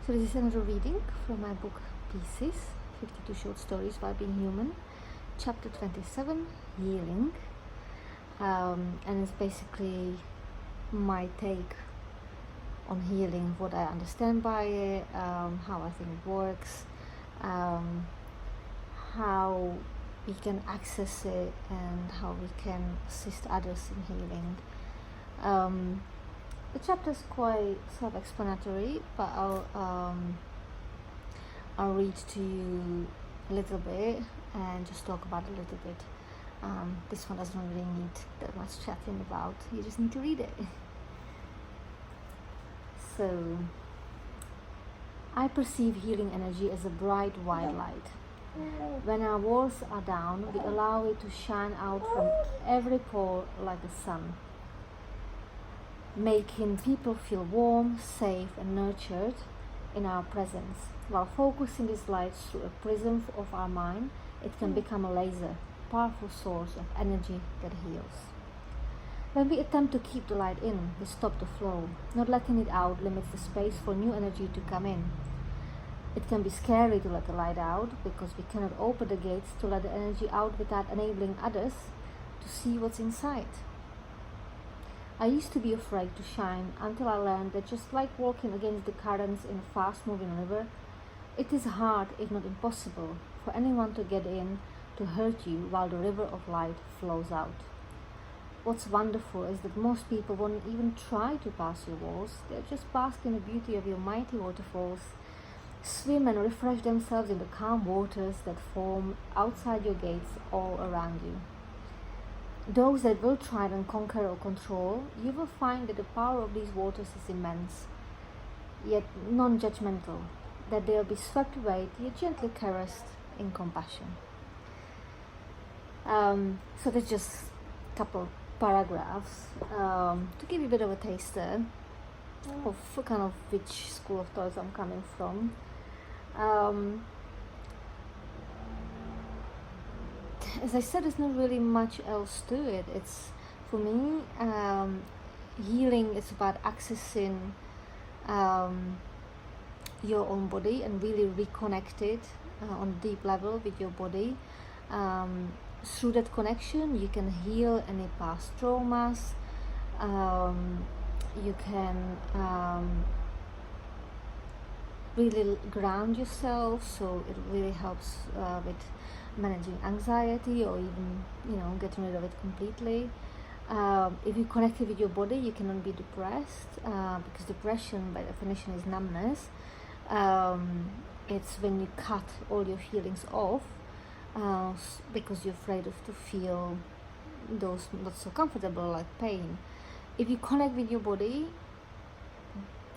So this is another reading from my book Pieces, 52 Short Stories by Being Human, chapter 27, Healing. And it's basically my take on healing, what I understand by it, how I think it works, how we can access it, and how we can assist others in healing. The chapter is quite self-explanatory, but I'll read to you a little bit and just talk about it a little bit. This one doesn't really need that much chatting about. You just need to read it. So, I perceive healing energy as a bright white light. When our walls are down, we allow it to shine out from every pore like the sun, making people feel warm, safe and nurtured in our presence. While focusing this light through a prism of our mind, it can become a laser, powerful source of energy that heals. When we attempt to keep the light in, we stop the flow. Not letting it out limits the space for new energy to come in. It can be scary to let the light out because we cannot open the gates to let the energy out without enabling others to see what's inside. I used to be afraid to shine until I learned that just like walking against the currents in a fast-moving river, it is hard, if not impossible, for anyone to get in to hurt you while the river of light flows out. What's wonderful is that most people won't even try to pass your walls. They'll just bask in the beauty of your mighty waterfalls, swim and refresh themselves in the calm waters that form outside your gates all around you. Those that will try and conquer or control, you will find that the power of these waters is immense, yet non-judgmental, that they'll be swept away, yet gently caressed in compassion. So there's just a couple paragraphs to give you a bit of a taster of kind of which school of thoughts I'm coming from. As I said, there's not really much else to it. It's, for me, healing is about accessing your own body and really reconnect it on a deep level with your body. Through that connection, you can heal any past traumas. You can really ground yourself, so it really helps with managing anxiety or even, getting rid of it completely. If you connect it with your body, you cannot be depressed because depression by definition is numbness. It's when you cut all your feelings off because you're afraid to feel those not so comfortable, like pain. If you connect with your body,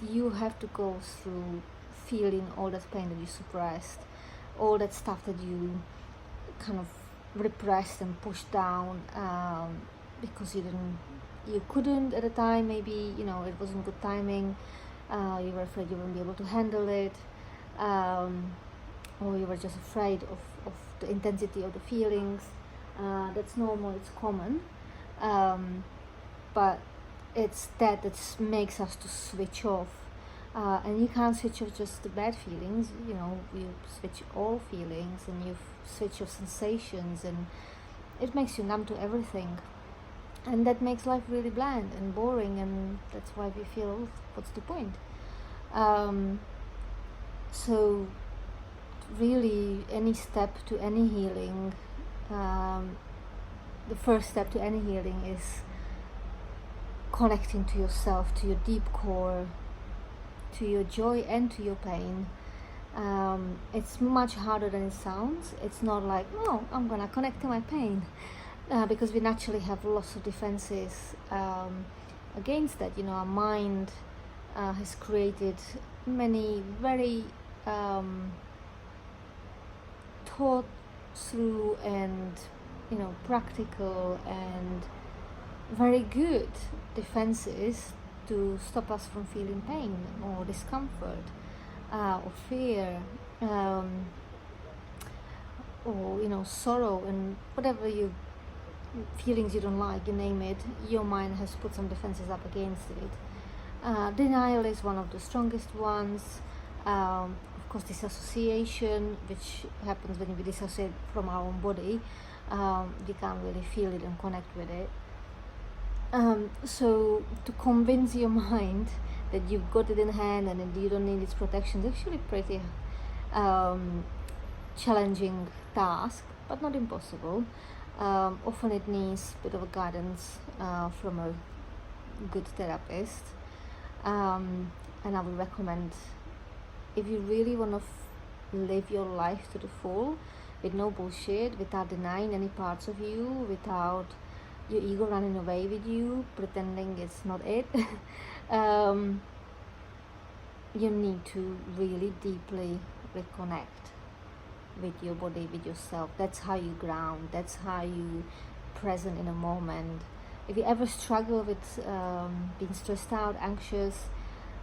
you have to go through feeling all that pain that you suppressed, all that stuff that you kind of repressed and pushed down because you couldn't at the time. Maybe it wasn't good timing. You were afraid you wouldn't be able to handle it, or you were just afraid of the intensity of the feelings. That's normal, it's common, but it's that makes us to switch off. And you can't switch off just the bad feelings, you switch all feelings and you switch off sensations, and it makes you numb to everything. And that makes life really bland and boring, and that's why we feel, what's the point? So really, any step to any healing, the first step to any healing is connecting to yourself, to your deep core, to your joy and to your pain. It's much harder than it sounds. It's not like, no, I'm gonna connect to my pain, because we naturally have lots of defenses against that. Our mind has created many very thought through and practical and very good defenses to stop us from feeling pain or discomfort or fear or sorrow and whatever feelings you don't like, you name it. Your mind has put some defenses up against it. Denial is one of the strongest ones. Of course, disassociation, which happens when we dissociate from our own body, we can't really feel it and connect with it. So to convince your mind that you've got it in hand and that you don't need its protection is actually pretty challenging task, but not impossible. Often it needs a bit of a guidance from a good therapist, and I would recommend, if you really want to live your life to the full with no bullshit, without denying any parts of you, without your ego running away with you, pretending it's not it, you need to really deeply reconnect with your body, with yourself. That's how you ground, that's how you present in a moment. If you ever struggle with being stressed out, anxious,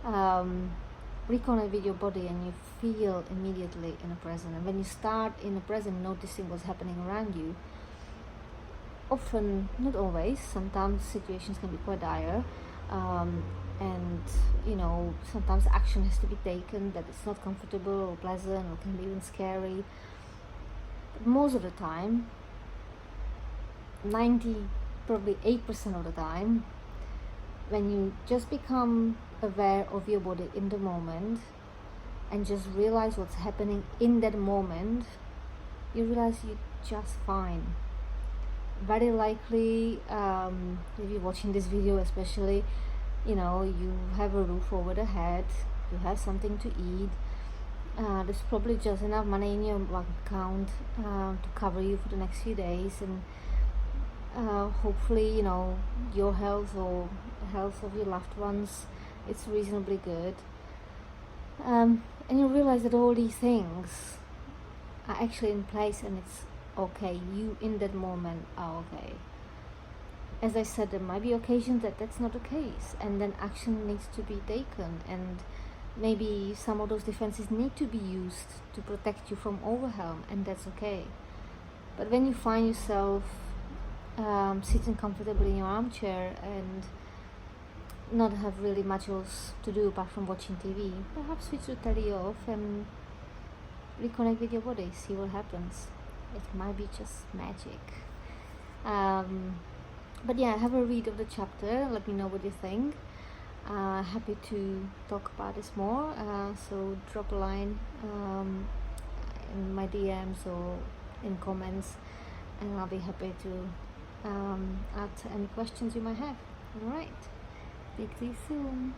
reconnect with your body and you feel immediately in the present. And when you start in the present noticing what's happening around you, often, not always, sometimes situations can be quite dire, and sometimes action has to be taken that it's not comfortable or pleasant or can be even scary. But most of the time, 98% of the time, when you just become aware of your body in the moment and just realize what's happening in that moment, you realize you're just fine. Very likely, if you're watching this video especially, you have a roof over the head, you have something to eat, there's probably just enough money in your bank account to cover you for the next few days, and hopefully your health or health of your loved ones, it's reasonably good, and you realize that all these things are actually in place and it's okay. You in that moment are okay. As I said, there might be occasions that that's not the case, and then action needs to be taken, and maybe some of those defenses need to be used to protect you from overwhelm, and that's okay. But when you find yourself sitting comfortably in your armchair and not have really much else to do apart from watching TV, perhaps switch the telly off and reconnect with your body, see what happens. It might be just magic. But yeah, have a read of the chapter, let me know what you think. Happy to talk about this more, so drop a line in my DMs or in comments, and I'll be happy to answer any questions you might have. Alright, speak to you soon.